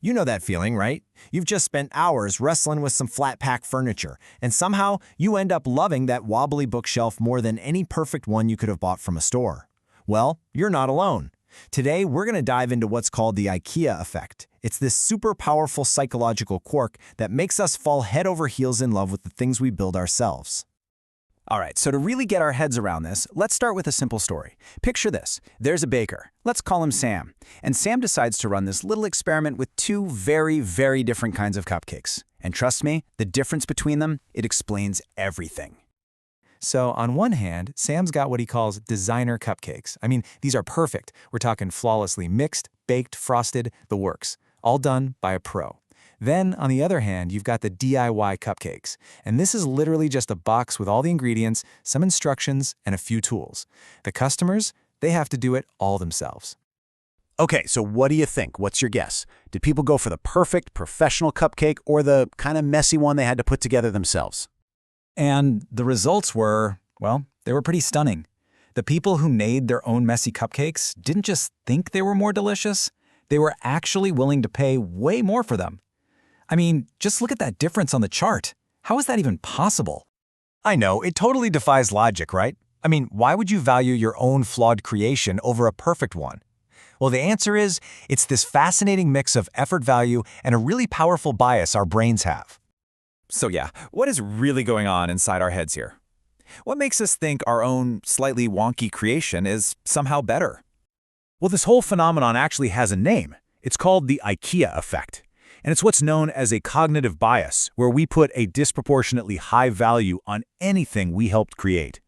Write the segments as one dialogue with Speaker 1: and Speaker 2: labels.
Speaker 1: You know that feeling, right? You've just spent hours wrestling with some flat-pack furniture, and somehow you end up loving that wobbly bookshelf more than any perfect one you could have bought from a store. Well, you're not alone. Today, we're going to dive into what's called the IKEA Effect. It's this super powerful psychological quirk that makes us fall head over heels in love with the things we build ourselves.
Speaker 2: All right, so to really get our heads around this, let's start with a simple story. Picture this. There's a baker. Let's call him Sam. And Sam decides to run this little experiment with two very, very different kinds of cupcakes. And trust me, the difference between them, it explains everything.
Speaker 3: So on one hand, Sam's got what he calls designer cupcakes. I mean, these are perfect. We're talking flawlessly mixed, baked, frosted, the works. All done by a pro. Then, on the other hand, you've got the DIY cupcakes. And this is literally just a box with all the ingredients, some instructions, and a few tools. The customers, they have to do it all themselves.
Speaker 2: Okay, so what do you think? What's your guess? Did people go for the perfect professional cupcake or the kind of messy one they had to put together themselves?
Speaker 3: And the results were, well, they were pretty stunning. The people who made their own messy cupcakes didn't just think they were more delicious, they were actually willing to pay way more for them. I mean, just look at that difference on the chart. How is that even possible?
Speaker 1: I know, it totally defies logic, right? I mean, why would you value your own flawed creation over a perfect one? Well, the answer is, it's this fascinating mix of effort value and a really powerful bias our brains have.
Speaker 4: So yeah, what is really going on inside our heads here? What makes us think our own slightly wonky creation is somehow better? Well, this whole phenomenon actually has a name. It's called the IKEA Effect. And it's what's known as a cognitive bias, where we put a disproportionately high value on anything we helped create.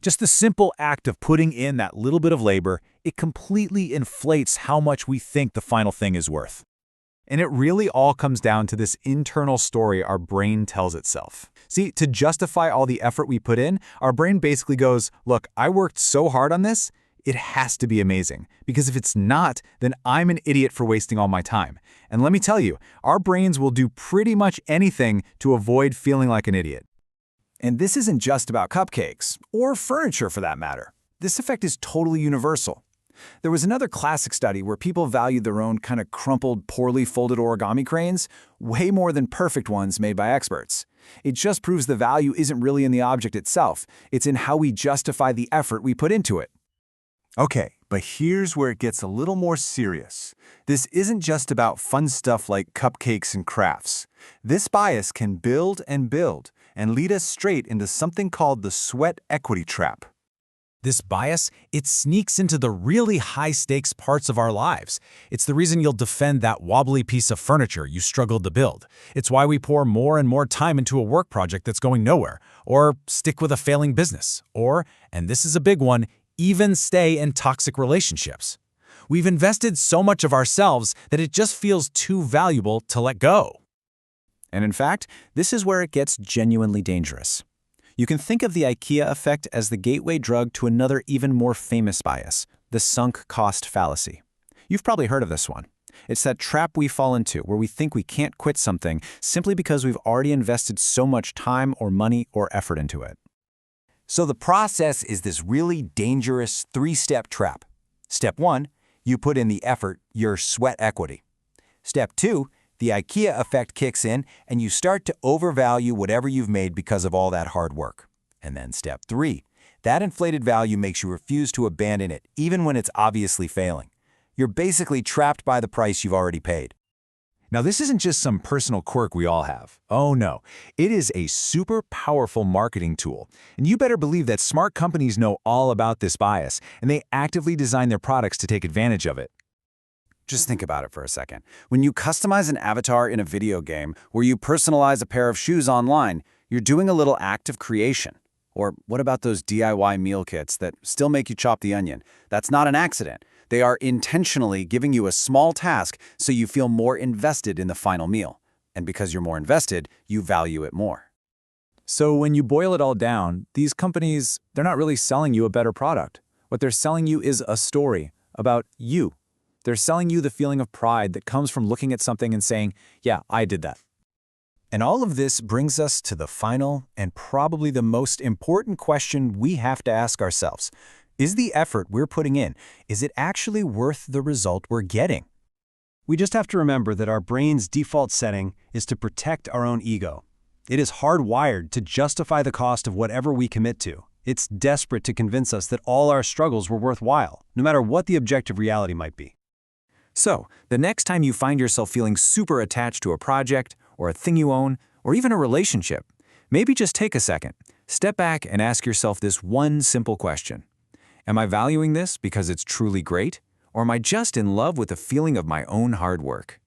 Speaker 4: Just the simple act of putting in that little bit of labor, it completely inflates how much we think the final thing is worth.
Speaker 5: And it really all comes down to this internal story our brain tells itself. See, to justify all the effort we put in, our brain basically goes, look, I worked so hard on this, it has to be amazing. Because if it's not, then I'm an idiot for wasting all my time. And let me tell you, our brains will do pretty much anything to avoid feeling like an idiot.
Speaker 2: And this isn't just about cupcakes, or furniture for that matter. This effect is totally universal. There was another classic study where people valued their own kind of crumpled, poorly folded origami cranes way more than perfect ones made by experts. It just proves the value isn't really in the object itself. It's in how we justify the effort we put into it.
Speaker 5: Okay, but here's where it gets a little more serious. This isn't just about fun stuff like cupcakes and crafts. This bias can build and lead us straight into something called the sweat equity trap.
Speaker 4: This bias, it sneaks into the really high-stakes parts of our lives. It's the reason you'll defend that wobbly piece of furniture you struggled to build. It's why we pour more and more time into a work project that's going nowhere, or stick with a failing business, or, and this is a big one, even stay in toxic relationships. We've invested so much of ourselves that it just feels too valuable to let go.
Speaker 2: And in fact, this is where it gets genuinely dangerous. You can think of the IKEA effect as the gateway drug to another even more famous bias, the sunk cost fallacy. You've probably heard of this one. It's that trap we fall into where we think we can't quit something simply because we've already invested so much time or money or effort into it.
Speaker 1: So the process is this really dangerous three-step trap. Step 1, you put in the effort, your sweat equity. Step 2, the IKEA effect kicks in and you start to overvalue whatever you've made because of all that hard work. And then step 3, that inflated value makes you refuse to abandon it even when it's obviously failing. You're basically trapped by the price you've already paid.
Speaker 5: Now, this isn't just some personal quirk we all have. Oh no, it is a super powerful marketing tool. And you better believe that smart companies know all about this bias, and they actively design their products to take advantage of it.
Speaker 2: Just think about it for a second. When you customize an avatar in a video game, or you personalize a pair of shoes online, you're doing a little act of creation. Or what about those DIY meal kits that still make you chop the onion? That's not an accident. They are intentionally giving you a small task so you feel more invested in the final meal. And because you're more invested, you value it more.
Speaker 5: So when you boil it all down, these companies, they're not really selling you a better product. What they're selling you is a story about you. They're selling you the feeling of pride that comes from looking at something and saying, yeah, I did that.
Speaker 1: And all of this brings us to the final and probably the most important question we have to ask ourselves. Is the effort we're putting in, is it actually worth the result we're getting?
Speaker 6: We just have to remember that our brain's default setting is to protect our own ego. It is hardwired to justify the cost of whatever we commit to. It's desperate to convince us that all our struggles were worthwhile, no matter what the objective reality might be.
Speaker 3: So, the next time you find yourself feeling super attached to a project, or a thing you own, or even a relationship, maybe just take a second, step back and ask yourself this one simple question. Am I valuing this because it's truly great? Or am I just in love with the feeling of my own hard work?